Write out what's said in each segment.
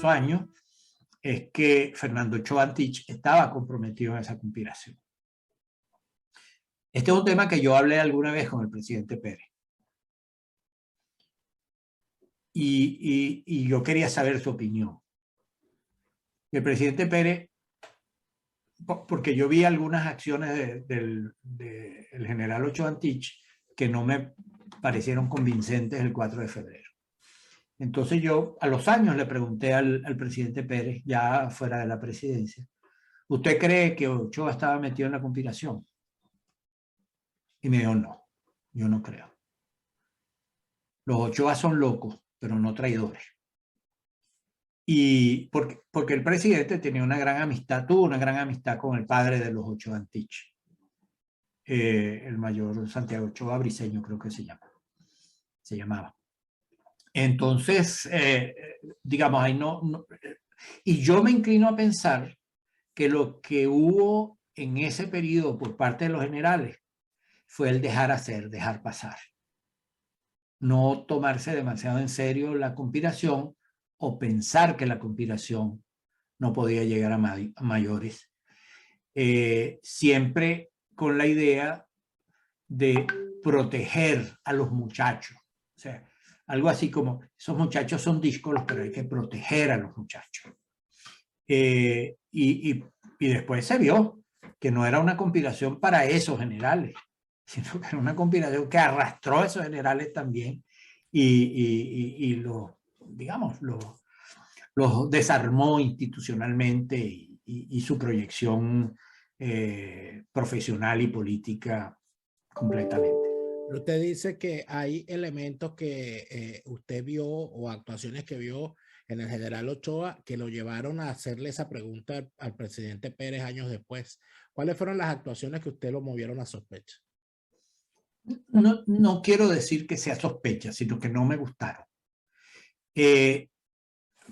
esos años es que Fernando Ochoa Antich estaba comprometido en esa conspiración. Este es un tema que yo hablé alguna vez con el presidente Pérez. Y yo quería saber su opinión. El presidente Pérez, porque yo vi algunas acciones del general Ochoa Antich que no me parecieron convincentes el 4 de febrero. Entonces yo a los años le pregunté al presidente Pérez, ya fuera de la presidencia, ¿usted cree que Ochoa estaba metido en la conspiración? Y me dijo, no, yo no creo. Los Ochoa son locos, pero no traidores. Y porque el presidente tenía una gran amistad, tuvo una gran amistad con el padre de los Ochoa Antich, el mayor Santiago Ochoa Briceño, creo que se llamaba. Entonces, digamos, ahí no. Y yo me inclino a pensar que lo que hubo en ese periodo por parte de los generales fue el dejar hacer, dejar pasar. No tomarse demasiado en serio la conspiración o pensar que la conspiración no podía llegar a mayores. Siempre con la idea de proteger a los muchachos. O sea, algo así como, esos muchachos son díscolos, pero hay que proteger a los muchachos. Y después se vio que no era una conspiración para esos generales, sino que era una conspiración que arrastró a esos generales también y digamos, los desarmó institucionalmente y su proyección profesional y política completamente. Usted dice que hay elementos que usted vio o actuaciones que vio en el general Ochoa que lo llevaron a hacerle esa pregunta al presidente Pérez años después. ¿Cuáles fueron las actuaciones que usted lo movieron a sospecha? No quiero decir que sea sospecha, sino que no me gustaron.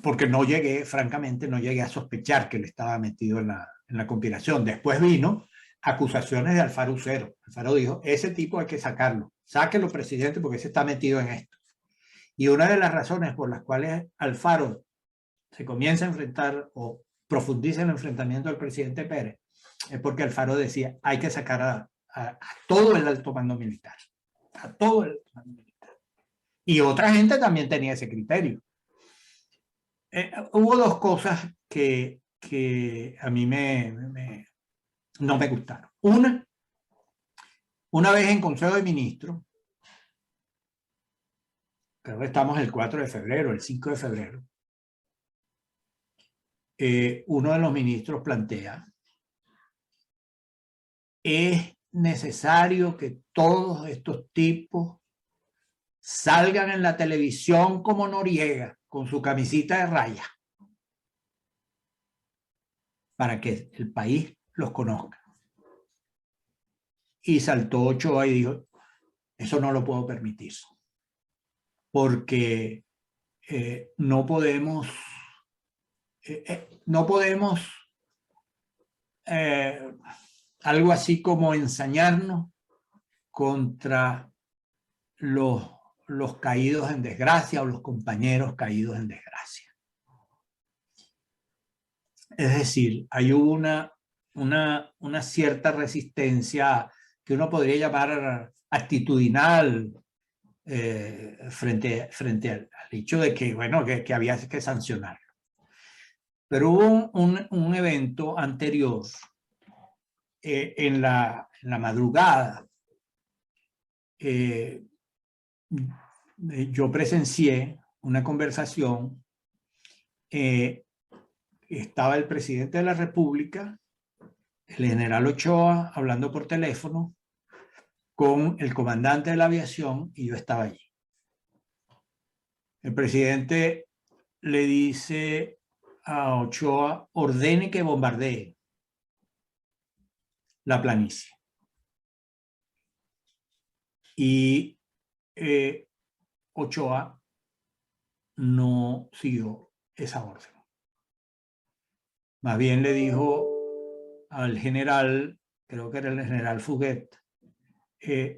Porque no llegué, francamente, no llegué a sospechar que él estaba metido en la conspiración. Después vino acusaciones de Alfaro Ucero. Alfaro dijo, ese tipo hay que sacarlo. Sáquelo, presidente, porque ese está metido en esto. Y una de las razones por las cuales Alfaro se comienza a enfrentar o profundiza el enfrentamiento del presidente Pérez es porque Alfaro decía, hay que sacar a todo el alto mando militar. A todo el alto mando militar. Y otra gente también tenía ese criterio. Hubo dos cosas que a mí no me gustaron. Una vez en Consejo de Ministros, creo que estamos el 4 de febrero, el 5 de febrero, uno de los ministros plantea, es necesario que todos estos tipos salgan en la televisión como Noriega, con su camisita de raya, para que el país los conozca. Y saltó Ochoa y dijo, eso no lo puedo permitir, porque no podemos algo así como ensañarnos contra los caídos en desgracia o los compañeros caídos en desgracia. Es decir, hay una cierta resistencia que uno podría llamar actitudinal frente al hecho de que, bueno, que había que sancionarlo. Pero hubo un evento anterior en la madrugada. Yo presencié una conversación. Estaba el presidente de la República, el general Ochoa, hablando por teléfono con el comandante de la aviación y yo estaba allí. El presidente le dice a Ochoa, ordene que bombardee la planicie. Y Ochoa no siguió esa orden. Más bien le dijo al general, creo que era el general Fuguet,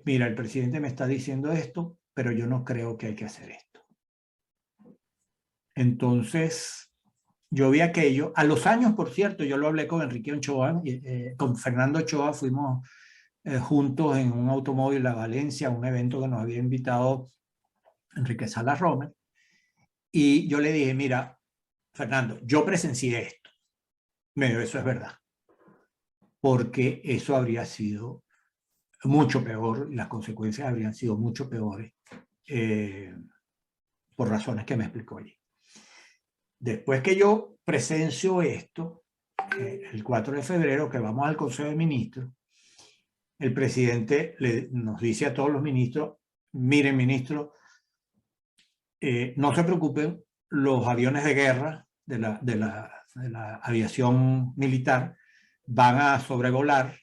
mira, el presidente me está diciendo esto, pero yo no creo que hay que hacer esto. Entonces, yo vi aquello. A los años, por cierto, yo lo hablé con Enrique Ochoa, con Fernando Ochoa, fuimos juntos en un automóvil a Valencia, a un evento que nos había invitado Enrique Salas Romer. Y yo le dije, mira, Fernando, yo presencié esto. Me dijo, eso es verdad. Porque eso habría sido mucho peor y las consecuencias habrían sido mucho peores por razones que me explicó allí. Después que yo presencio esto, el 4 de febrero, que vamos al Consejo de Ministros, el presidente nos dice a todos los ministros, miren ministros, no se preocupen, los aviones de guerra de la aviación militar van a sobrevolar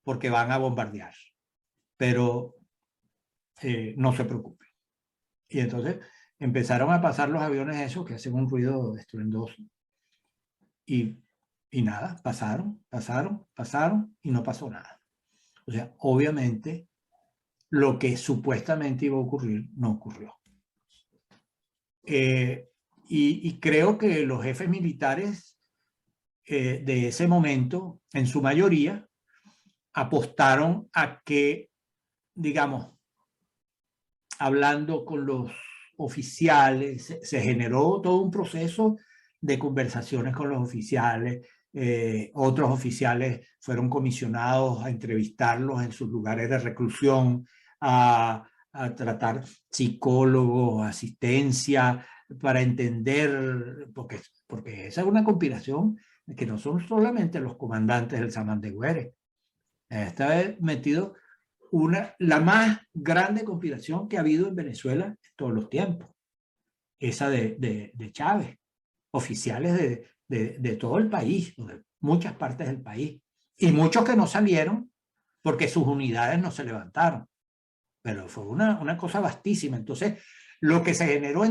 porque van a bombardear, pero no se preocupen. Y entonces empezaron a pasar los aviones esos que hacen un ruido estruendoso y nada, pasaron y no pasó nada. O sea, obviamente lo que supuestamente iba a ocurrir no ocurrió. Y creo que los jefes militares de ese momento, en su mayoría, apostaron a que, digamos, hablando con los oficiales, se generó todo un proceso de conversaciones con los oficiales. Otros oficiales fueron comisionados a entrevistarlos en sus lugares de reclusión, a tratar psicólogos, asistencia, para entender, porque esa es una conspiración que no son solamente los comandantes del Samán de Güeres. Está metido la más grande conspiración que ha habido en Venezuela en todos los tiempos, esa de Chávez, oficiales de todo el país, de muchas partes del país, y muchos que no salieron porque sus unidades no se levantaron, pero fue una cosa vastísima. Entonces, lo que se generó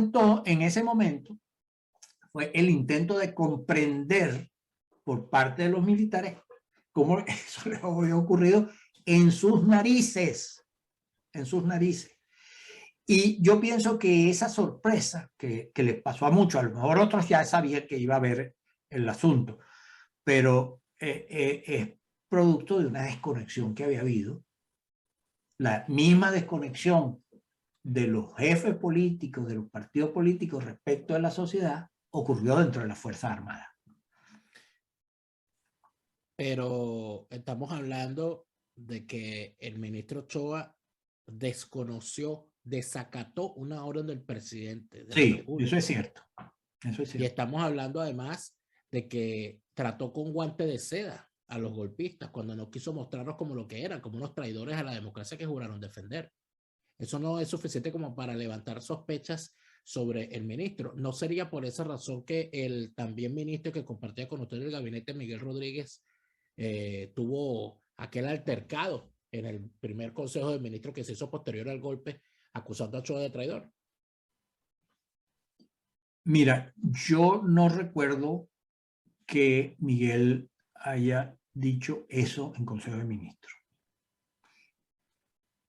en ese momento fue el intento de comprender por parte de los militares cómo eso les había ocurrido en sus narices, en sus narices. Y yo pienso que esa sorpresa que les pasó a muchos, a lo mejor otros ya sabían que iba a haber el asunto, pero es producto de una desconexión que había habido, la misma desconexión de los jefes políticos, de los partidos políticos respecto a la sociedad, ocurrió dentro de las Fuerzas Armadas. Pero estamos hablando de que el ministro Ochoa desconoció, desacató una orden del presidente de la República. Eso es cierto. Eso es cierto. Y estamos hablando además de que trató con guante de seda a los golpistas cuando no quiso mostrarnos como lo que eran, como unos traidores a la democracia que juraron defender. Eso no es suficiente como para levantar sospechas sobre el ministro. ¿No sería por esa razón que el también ministro que compartía con usted el gabinete, Miguel Rodríguez, tuvo aquel altercado en el primer consejo de ministros que se hizo posterior al golpe, acusando a Ochoa de traidor? Mira, yo no recuerdo que Miguel haya dicho eso en Consejo de Ministros.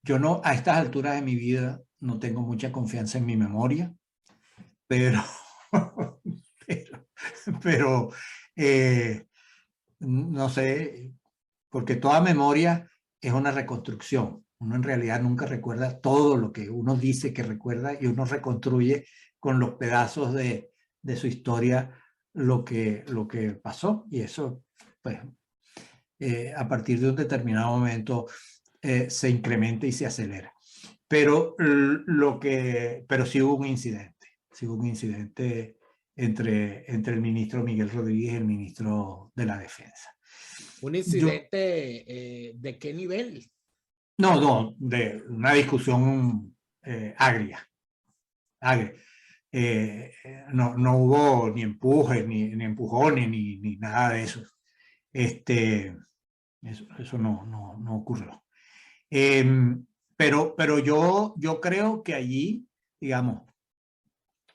Yo no, a estas alturas de mi vida, no tengo mucha confianza en mi memoria, pero no sé, porque toda memoria es una reconstrucción. Uno en realidad nunca recuerda todo lo que uno dice que recuerda y uno reconstruye con los pedazos de su historia lo que pasó. Y eso, pues, a partir de un determinado momento se incrementa y se acelera. Pero sí hubo un incidente. Sí hubo un incidente entre el ministro Miguel Rodríguez y el ministro de la Defensa. ¿Un incidente de qué nivel? No, de una discusión agria. No hubo ni empuje, ni empujones, ni nada de eso. Eso no ocurrió. Pero yo creo que allí, digamos,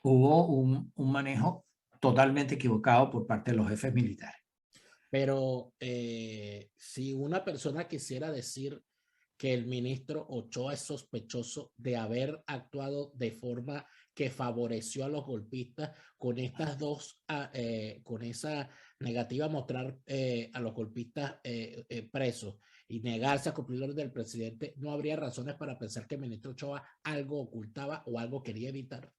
hubo un manejo totalmente equivocado por parte de los jefes militares. Pero si una persona quisiera decir que el ministro Ochoa es sospechoso de haber actuado de forma que favoreció a los golpistas con estas dos, con esa negativa a mostrar a los golpistas presos y negarse a cumplir la orden del presidente? ¿No habría razones para pensar que el ministro Ochoa algo ocultaba o algo quería evitar?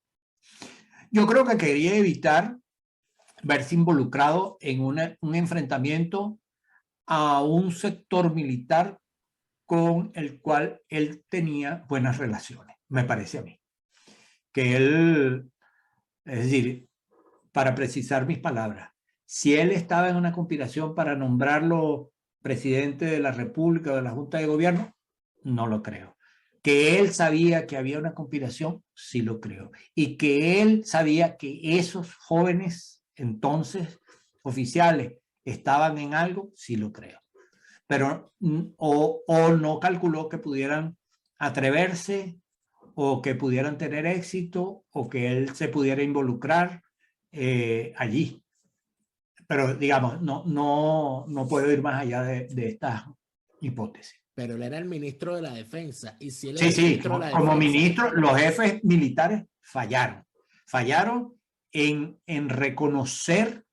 Yo creo que quería evitar verse involucrado en un enfrentamiento a un sector militar con el cual él tenía buenas relaciones, me parece a mí. Que él, es decir, para precisar mis palabras, si él estaba en una conspiración para nombrarlo presidente de la República o de la Junta de Gobierno, no lo creo. Que él sabía que había una conspiración, sí lo creo. Y que él sabía que esos jóvenes, entonces oficiales, estaban en algo, sí lo creo. Pero o no calculó que pudieran atreverse o que pudieran tener éxito o que él se pudiera involucrar allí. Pero digamos, no puedo ir más allá de esta hipótesis. Pero él era el ministro de la defensa, y si él era Sí, el sí, ministro de la como defensa, ministro, los jefes militares fallaron. Fallaron en reconocer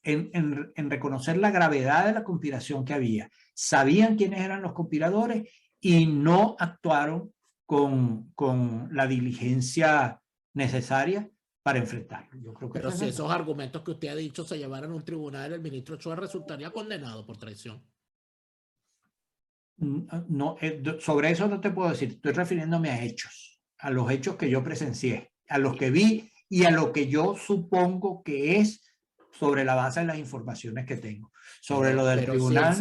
en reconocer la gravedad de la conspiración que había. Sabían quiénes eran los conspiradores y no actuaron con la diligencia necesaria para enfrentarlo. Yo creo que pero eso es si verdad. esos argumentos que usted ha dicho se llevaran a un tribunal, el ministro Ochoa resultaría condenado por traición. No, sobre eso no te puedo decir, estoy refiriéndome a hechos, a los hechos que yo presencié, a los que vi y a lo que yo supongo que es sobre la base de las informaciones que tengo. Sobre lo del pero tribunal.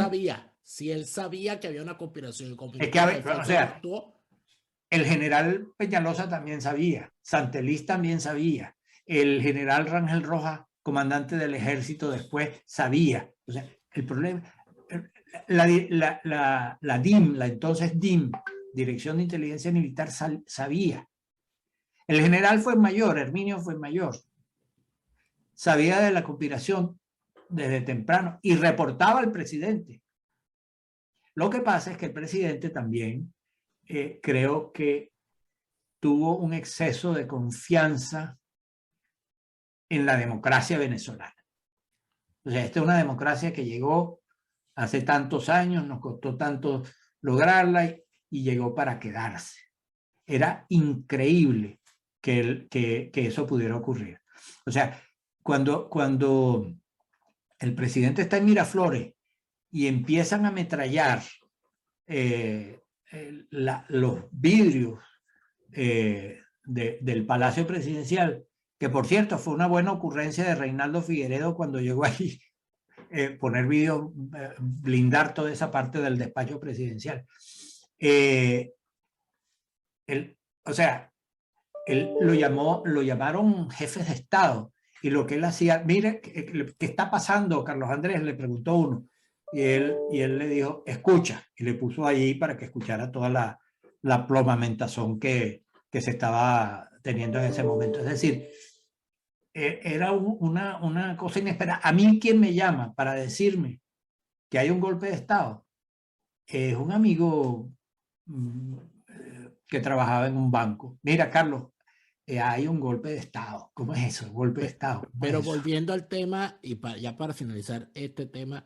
si él sabía que había una conspiración y como Es que, ministro de la o defensa no sea, actuó. el general Peñalosa también sabía, Santeliz también sabía, el general Rangel Rojas, comandante del ejército después, sabía. O sea, el problema, la DIM, la entonces DIM, Dirección de Inteligencia Militar, sabía. El general fue mayor, Herminio fue mayor, sabía de la conspiración desde temprano y reportaba al presidente. Lo que pasa es que el presidente también creo que tuvo un exceso de confianza en la democracia venezolana. O sea, esta es una democracia que llegó hace tantos años, nos costó tanto lograrla y llegó para quedarse. Era increíble que eso pudiera ocurrir. O sea, cuando el presidente está en Miraflores y empiezan a ametrallar los vidrios del Palacio Presidencial, que por cierto fue una buena ocurrencia de Reinaldo Figueredo cuando llegó allí, poner vídeos, blindar toda esa parte del despacho presidencial. O sea, él lo llamaron jefes de Estado y lo que él hacía, mire, ¿qué está pasando, Carlos Andrés? Le preguntó uno y él le dijo, escucha, y le puso ahí para que escuchara toda la plomamentazón que se estaba teniendo en ese momento. Es decir, era una cosa inesperada. A mí, ¿quién me llama para decirme que hay un golpe de Estado? Es un amigo que trabajaba en un banco. Mira, Carlos, hay un golpe de Estado. ¿Cómo es eso? Golpe de Estado. Pero volviendo al tema, y ya para finalizar este tema,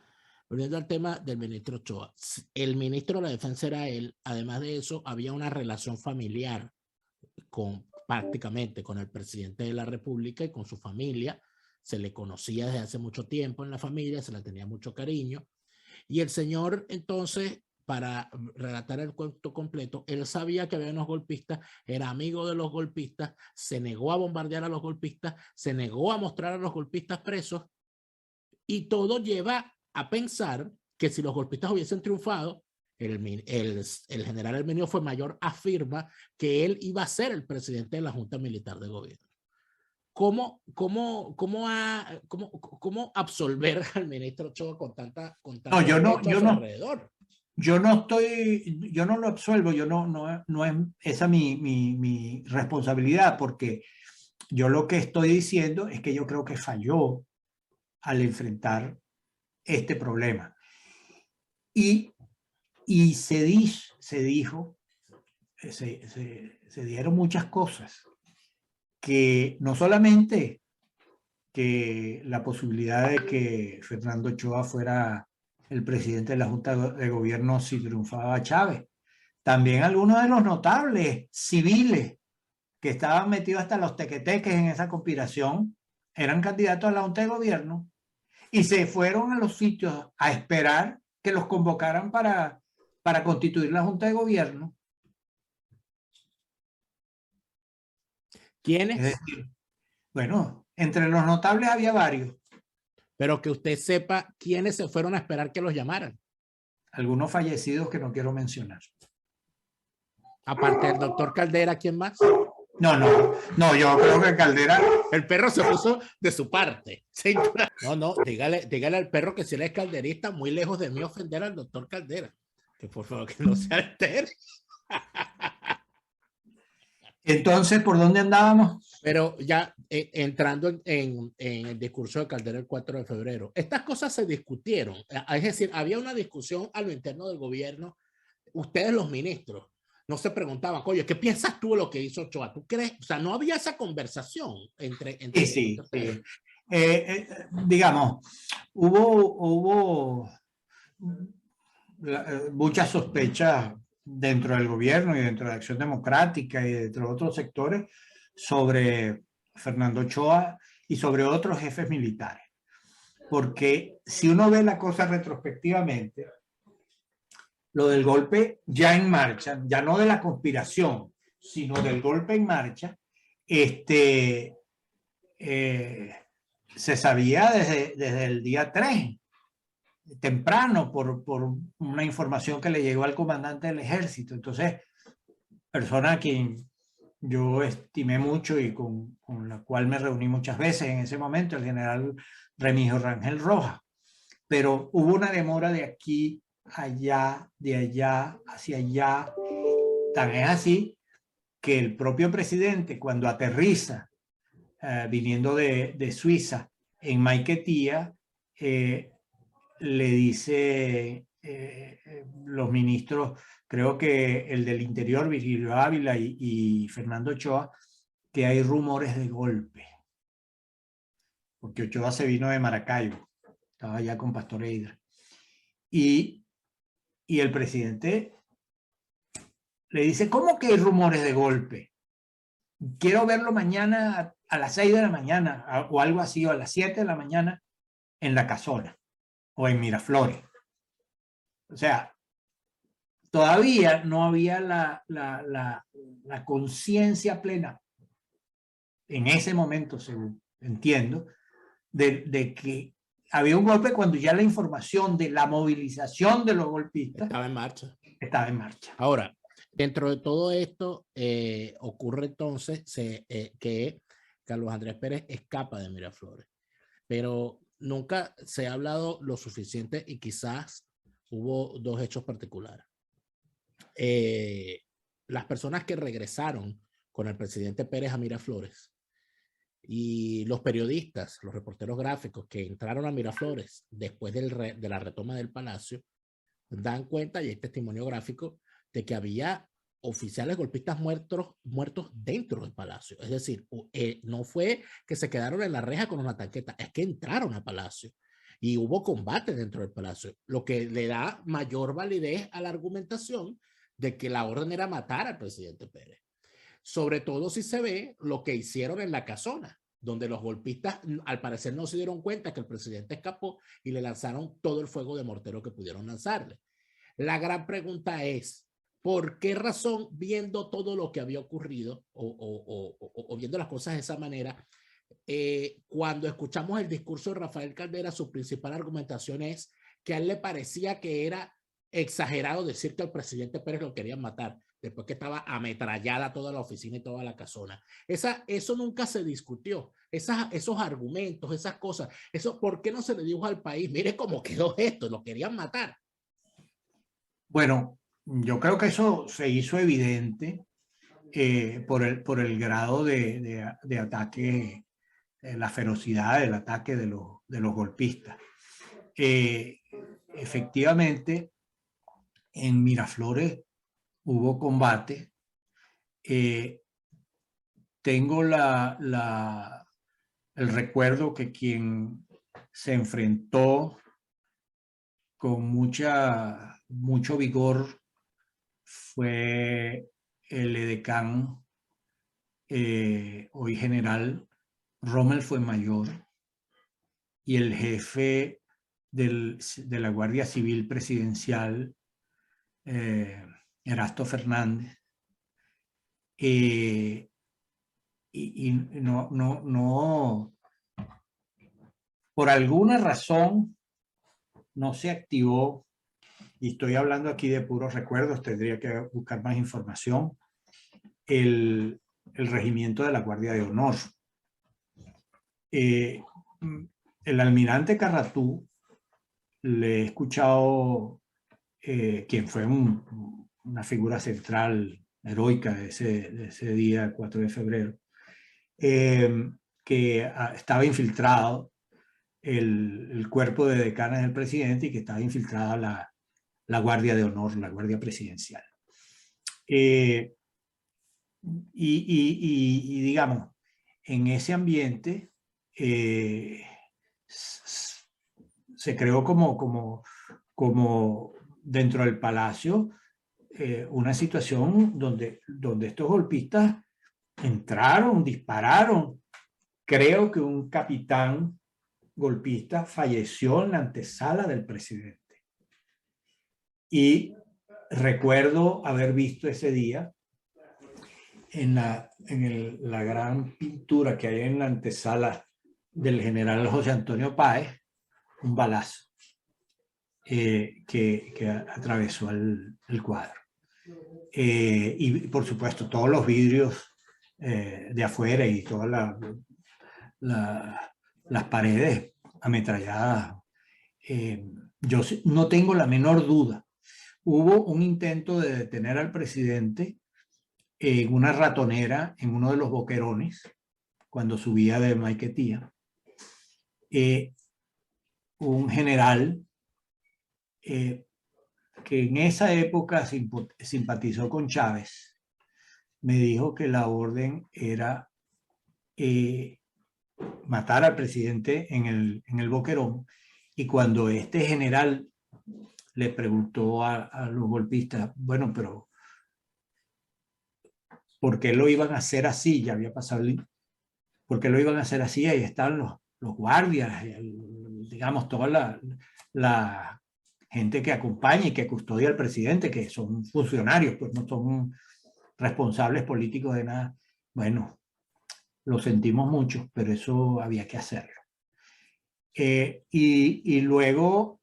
volviendo al tema del ministro Ochoa, el ministro de la Defensa era él. Además de eso, había una relación familiar prácticamente con el presidente de la República y con su familia. Se le conocía desde hace mucho tiempo en la familia, se le tenía mucho cariño. Y el señor, entonces, para relatar el cuento completo, él sabía que había unos golpistas, era amigo de los golpistas, se negó a bombardear a los golpistas, se negó a mostrar a los golpistas presos, y todo lleva a pensar que si los golpistas hubiesen triunfado, el general Herminio Fuenmayor afirma que él iba a ser el presidente de la Junta Militar de Gobierno. ¿Cómo absolver al ministro Ochoa con tanta no, yo no, alrededor? yo no lo absuelvo, no es esa mi responsabilidad, porque yo lo que estoy diciendo es que yo creo que falló al enfrentar este problema. Y se dijo, se dieron muchas cosas, que no solamente que la posibilidad de que Fernando Ochoa fuera el presidente de la Junta de Gobierno si triunfaba Chávez, también algunos de los notables civiles que estaban metidos hasta los tequeteques en esa conspiración eran candidatos a la Junta de Gobierno y se fueron a los sitios a esperar que los convocaran para constituir la Junta de Gobierno. ¿Quiénes? Es decir, bueno, entre los notables había varios. Pero que usted sepa quiénes se fueron a esperar que los llamaran. Algunos fallecidos que no quiero mencionar. Aparte del doctor Caldera, ¿quién más? No, yo creo que Caldera... El perro se puso de su parte. No, dígale al perro que si él es calderista, muy lejos de mí ofender al doctor Caldera. Que por favor que no se altere. Entonces, ¿por dónde andábamos? Pero ya entrando en el discurso de Caldera el 4 de febrero, estas cosas se discutieron. Es decir, había una discusión a lo interno del gobierno. Ustedes los ministros no se preguntaban, oye, ¿qué piensas tú de lo que hizo Ochoa? ¿Tú crees? O sea, no había esa conversación entre Sí. Digamos, hubo muchas sospechas dentro del gobierno y dentro de la Acción Democrática y dentro de otros sectores sobre Fernando Ochoa y sobre otros jefes militares. Porque si uno ve la cosa retrospectivamente, lo del golpe ya en marcha, ya no de la conspiración, sino del golpe en marcha, se sabía desde el día 3, temprano, por una información que le llegó al comandante del ejército. Entonces, persona a quien yo estimé mucho y con la cual me reuní muchas veces en ese momento, el general Remigio Rangel Rojas. Pero hubo una demora de aquí allá, de allá, hacia allá. Tan es así que el propio presidente, cuando aterriza, viniendo de Suiza, en Maiquetía, le dice los ministros, creo que el del Interior, Virgilio Ávila y Fernando Ochoa, que hay rumores de golpe. Porque Ochoa se vino de Maracaibo, estaba allá con Pastor Eidra. Y el presidente le dice, ¿cómo que hay rumores de golpe? Quiero verlo mañana a las 6 de la mañana o algo así, o a las 7 de la mañana en La Casona o en Miraflores. O sea, todavía no había la conciencia plena en ese momento, según entiendo, de que había un golpe cuando ya la información de la movilización de los golpistas estaba en marcha. Estaba en marcha. Ahora, dentro de todo esto, ocurre entonces que Carlos Andrés Pérez escapa de Miraflores, pero nunca se ha hablado lo suficiente y quizás hubo dos hechos particulares. Las personas que regresaron con el presidente Pérez a Miraflores y los periodistas, los reporteros gráficos que entraron a Miraflores después de la retoma del palacio, dan cuenta, y hay testimonio gráfico, de que había oficiales golpistas muertos dentro del palacio. Es decir, no fue que se quedaron en la reja con una tanqueta, es que entraron al palacio y hubo combate dentro del palacio, lo que le da mayor validez a la argumentación de que la orden era matar al presidente Pérez. Sobre todo si se ve lo que hicieron en La Casona, donde los golpistas al parecer no se dieron cuenta que el presidente escapó y le lanzaron todo el fuego de mortero que pudieron lanzarle. La gran pregunta es, ¿por qué razón, viendo todo lo que había ocurrido o viendo las cosas de esa manera, cuando escuchamos el discurso de Rafael Caldera, su principal argumentación es que a él le parecía que era exagerado decir que al presidente Pérez lo querían matar, después que estaba ametrallada toda la oficina y toda la casona? Eso nunca se discutió. Esos argumentos, esas cosas, ¿por qué no se le dijo al país? Mire cómo quedó esto, lo querían matar. Bueno, yo creo que eso se hizo evidente por el grado de ataque, la ferocidad del ataque de los golpistas. Efectivamente, en Miraflores hubo combate. Tengo el recuerdo que quien se enfrentó con mucho vigor fue el edecán, hoy general, Rommel fue mayor, y el jefe de la Guardia Civil Presidencial, Erasto Fernández. Y no, por alguna razón no se activó, y estoy hablando aquí de puros recuerdos, tendría que buscar más información, el regimiento de la Guardia de Honor. El almirante Carratú, le he escuchado, quien fue una figura central, heroica de ese día, 4 de febrero, que estaba infiltrado el cuerpo de decanes del presidente y que estaba infiltrada la Guardia de Honor, la Guardia Presidencial. Y digamos, en ese ambiente se creó como dentro del palacio una situación donde estos golpistas entraron, dispararon. Creo que un capitán golpista falleció en la antesala del presidente. Y recuerdo haber visto ese día en la gran pintura que hay en la antesala del general José Antonio Páez, un balazo que atravesó el cuadro. Y por supuesto todos los vidrios de afuera y todas las paredes ametralladas. Yo no tengo la menor duda. Hubo un intento de detener al presidente en una ratonera en uno de los boquerones cuando subía de Maiquetía. Un general que en esa época simpatizó con Chávez me dijo que la orden era matar al presidente en el boquerón, y cuando este general le preguntó a los golpistas, bueno, pero ¿por qué lo iban a hacer así? Ya había pasado ¿por qué lo iban a hacer así? Ahí están los guardias, digamos, toda la gente que acompaña y que custodia al presidente, que son funcionarios, pues no son responsables políticos de nada. Bueno, lo sentimos mucho, pero eso había que hacerlo. Y luego,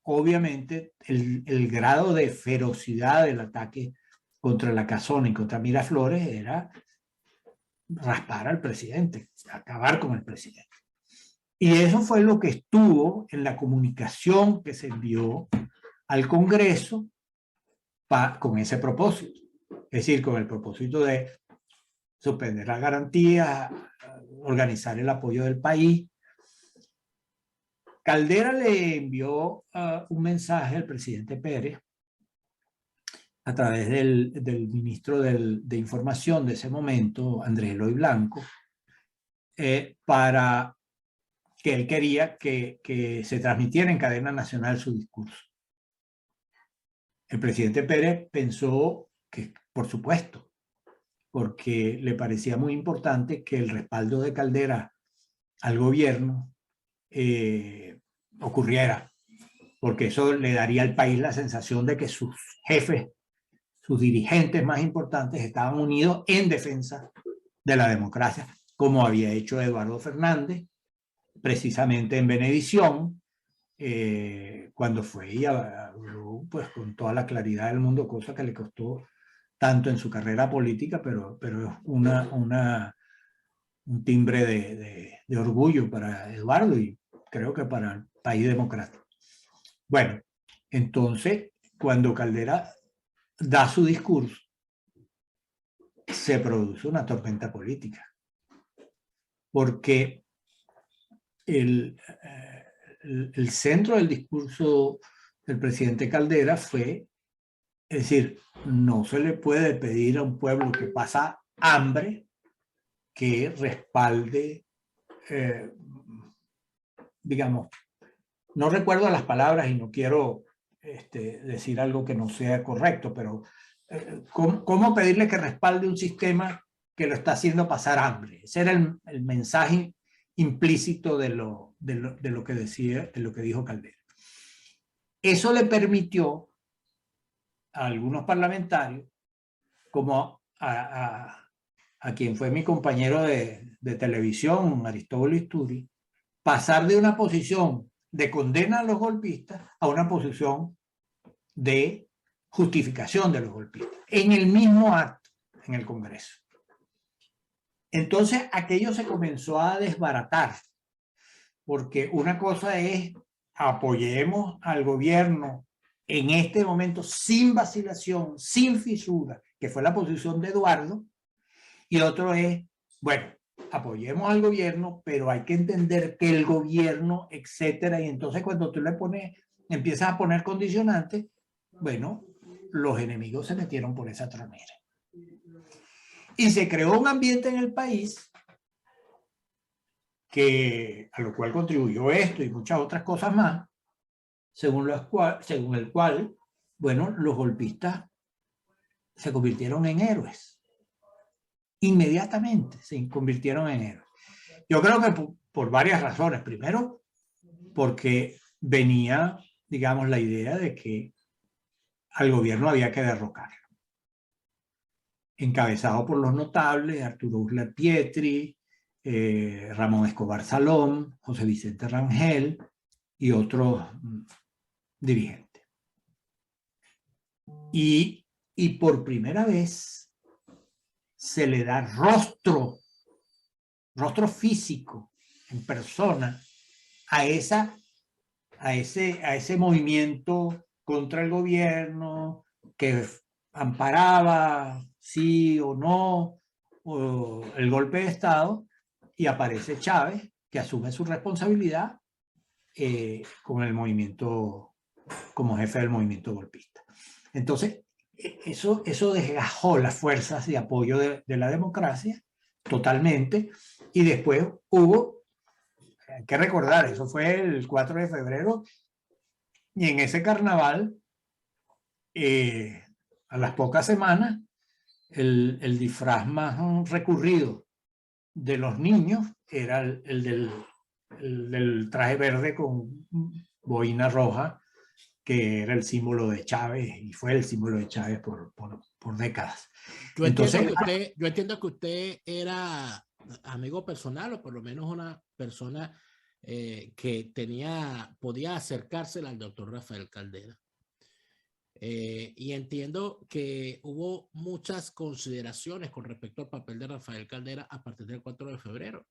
obviamente, el grado de ferocidad del ataque contra la Casona y contra Miraflores era raspar al presidente, acabar con el presidente. Y eso fue lo que estuvo en la comunicación que se envió al Congreso con ese propósito. Es decir, con el propósito de suspender las garantías, organizar el apoyo del país. Caldera le envió un mensaje al presidente Pérez a través del ministro de Información de ese momento, Andrés Eloy Blanco, para que él quería que se transmitiera en cadena nacional su discurso. El presidente Pérez pensó que, por supuesto, porque le parecía muy importante que el respaldo de Caldera al gobierno ocurriera, porque eso le daría al país la sensación de que sus jefes, sus dirigentes más importantes estaban unidos en defensa de la democracia, como había hecho Eduardo Fernández, precisamente en Venevisión, cuando fue y habló pues, con toda la claridad del mundo, cosa que le costó tanto en su carrera política, pero es un timbre de orgullo para Eduardo y creo que para el país democrático. Bueno, entonces, cuando Caldera da su discurso, se produce una tormenta política, porque el centro del discurso del presidente Caldera fue Es decir, no se le puede pedir a un pueblo que pasa hambre que respalde, digamos, no recuerdo las palabras y no quiero decir algo que no sea correcto, pero ¿cómo pedirle que respalde un sistema que lo está haciendo pasar hambre? Ese era el mensaje implícito de lo que decía, de lo que dijo Caldera. Eso le permitió a algunos parlamentarios, como a quien fue mi compañero de televisión, Aristóbulo Isturi, pasar de una posición de condena a los golpistas a una posición de justificación de los golpistas, en el mismo acto, en el Congreso. Entonces aquello se comenzó a desbaratar, porque una cosa es apoyemos al gobierno en este momento sin vacilación, sin fisura, que fue la posición de Eduardo, y otro es, bueno, apoyemos al gobierno, pero hay que entender que el gobierno, etcétera, y entonces cuando tú le pones, empiezas a poner condicionantes, bueno, los enemigos se metieron por esa tronera. Y se creó un ambiente en el país a lo cual contribuyó esto y muchas otras cosas más, según el cual, bueno, los golpistas se convirtieron en héroes. Inmediatamente se convirtieron en héroes. Yo creo que por varias razones. Primero, porque venía, digamos, la idea de que al gobierno había que derrocarlo. Encabezado por los notables, Arturo Uslar Pietri, Ramón Escobar Salón, José Vicente Rangel y otros dirigentes. Y por primera vez se le da rostro físico, en persona, a ese movimiento contra el gobierno que amparaba, sí o no, el golpe de Estado, y aparece Chávez, que asume su responsabilidad con el movimiento, como jefe del movimiento golpista. Entonces, eso desgajó las fuerzas de apoyo de la democracia totalmente, y después hubo, hay que recordar, eso fue el 4 de febrero, y en ese carnaval, a las pocas semanas, el disfraz más recurrido de los niños era el del traje verde con boina roja, que era el símbolo de Chávez y fue el símbolo de Chávez por décadas. Yo entiendo que usted era amigo personal, o por lo menos una persona que podía acercársela al doctor Rafael Caldera. Y entiendo que hubo muchas consideraciones con respecto al papel de Rafael Caldera a partir del 4 de febrero.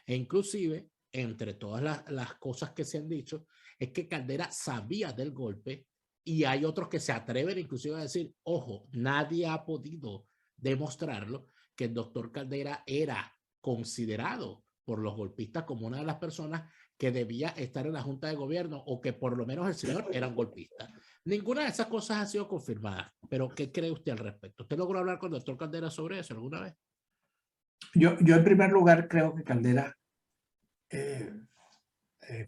E inclusive, entre todas las cosas que se han dicho, es que Caldera sabía del golpe, y hay otros que se atreven inclusive a decir, ojo, nadie ha podido demostrarlo, que el doctor Caldera era considerado por los golpistas como una de las personas que debía estar en la Junta de Gobierno, o que por lo menos el señor era un golpista. Ninguna de esas cosas ha sido confirmada, pero ¿qué cree usted al respecto? ¿Usted logró hablar con el doctor Caldera sobre eso alguna vez? Yo en primer lugar creo que Caldera es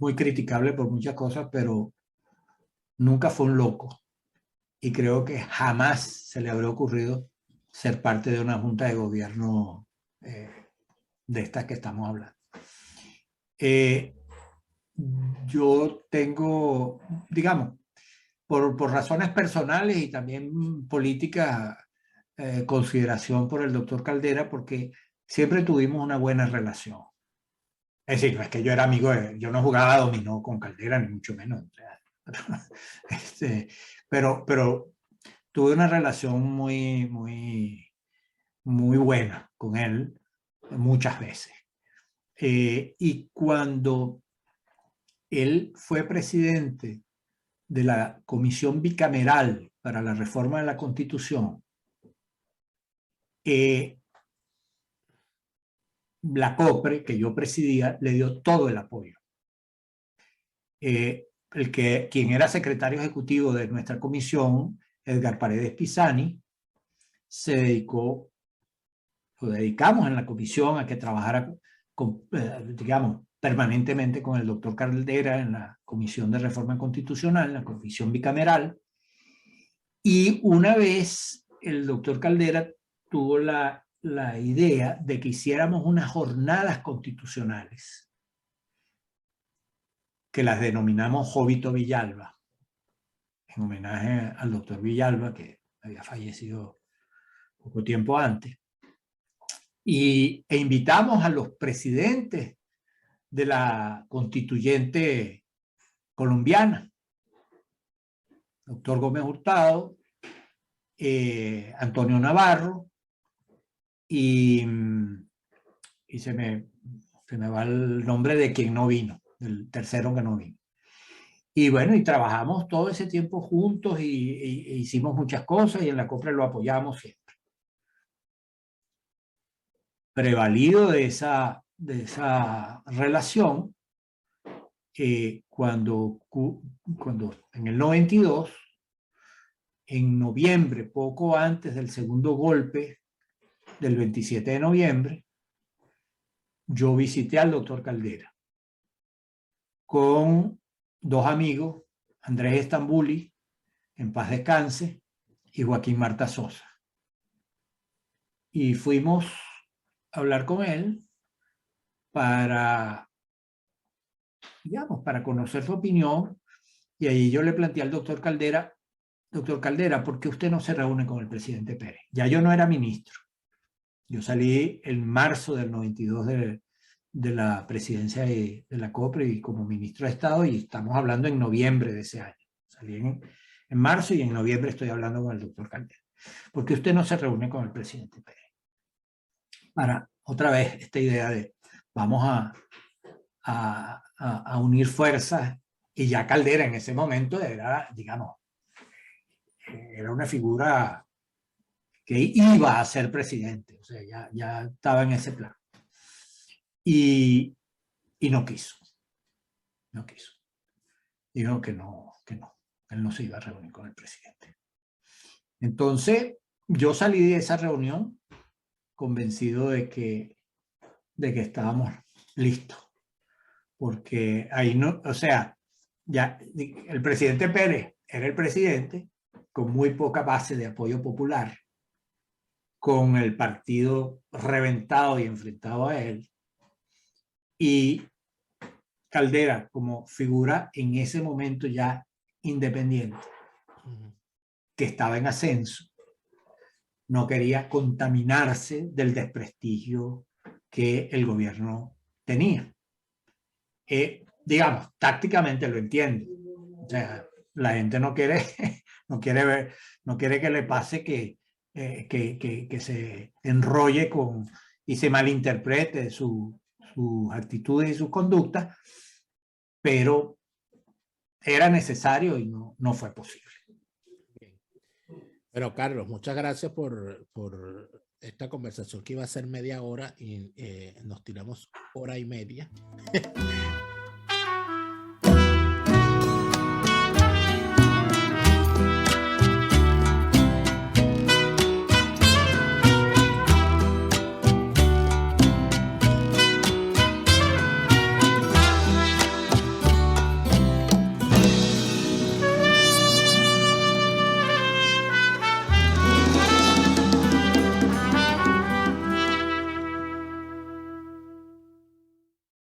muy criticable por muchas cosas, pero nunca fue un loco. Y creo que jamás se le habría ocurrido ser parte de una junta de gobierno de estas que estamos hablando. Yo tengo, digamos, por razones personales y también políticas, consideración por el doctor Caldera, porque siempre tuvimos una buena relación. Es decir, no es que yo era amigo yo no jugaba dominó con Caldera, ni mucho menos. Pero tuve una relación muy buena con él muchas veces. Y cuando él fue presidente de la Comisión Bicameral para la Reforma de la Constitución, la COPRE, que yo presidía, le dio todo el apoyo. Quien era secretario ejecutivo de nuestra comisión Edgar Paredes Pisani, lo dedicamos en la comisión a que trabajara digamos, permanentemente con el doctor Caldera en la Comisión de Reforma Constitucional, la comisión bicameral. Y una vez el doctor Caldera tuvo la idea de que hiciéramos unas jornadas constitucionales, que las denominamos Jovito Villalba, en homenaje al doctor Villalba, que había fallecido poco tiempo antes. E invitamos a los presidentes de la constituyente colombiana, doctor Gómez Hurtado, Antonio Navarro, y se me va el nombre de quien no vino, del tercero que no vino. Y bueno, y trabajamos todo ese tiempo juntos e hicimos muchas cosas, y en la COPRE lo apoyamos siempre. Prevalido de esa relación, cuando en el 92, en noviembre, poco antes del segundo golpe del 27 de noviembre, yo visité al doctor Caldera con dos amigos, Andrés Estambuli, en paz descanse, y Joaquín Marta Sosa. Y fuimos a hablar con él para, digamos, para conocer su opinión. Y ahí yo le planteé al doctor Caldera, ¿por qué usted no se reúne con el presidente Pérez? Ya yo no era ministro. Yo salí en marzo del 92 de la presidencia de la COPRE y como ministro de Estado, y estamos hablando en noviembre de ese año. Salí en marzo y en noviembre estoy hablando con el doctor Caldera. ¿Por qué usted no se reúne con el presidente Pérez? Para, otra vez, esta idea de vamos a unir fuerzas. Y ya Caldera en ese momento era, digamos, era una figura que iba a ser presidente, o sea, ya estaba en ese plan. Y no quiso. Dijo que no, él no se iba a reunir con el presidente. Entonces, yo salí de esa reunión convencido de que estábamos listos, porque ahí no, o sea, ya el presidente Pérez era el presidente con muy poca base de apoyo popular, con el partido reventado y enfrentado a él, y Caldera como figura en ese momento ya independiente, que estaba en ascenso, no quería contaminarse del desprestigio que el gobierno tenía. Digamos, tácticamente lo entiendo. O sea, la gente no quiere que le pase que se enrolle y se malinterprete sus actitudes y sus conductas, pero era necesario y no fue posible. Pero Carlos, muchas gracias por esta conversación que iba a ser media hora y nos tiramos hora y media.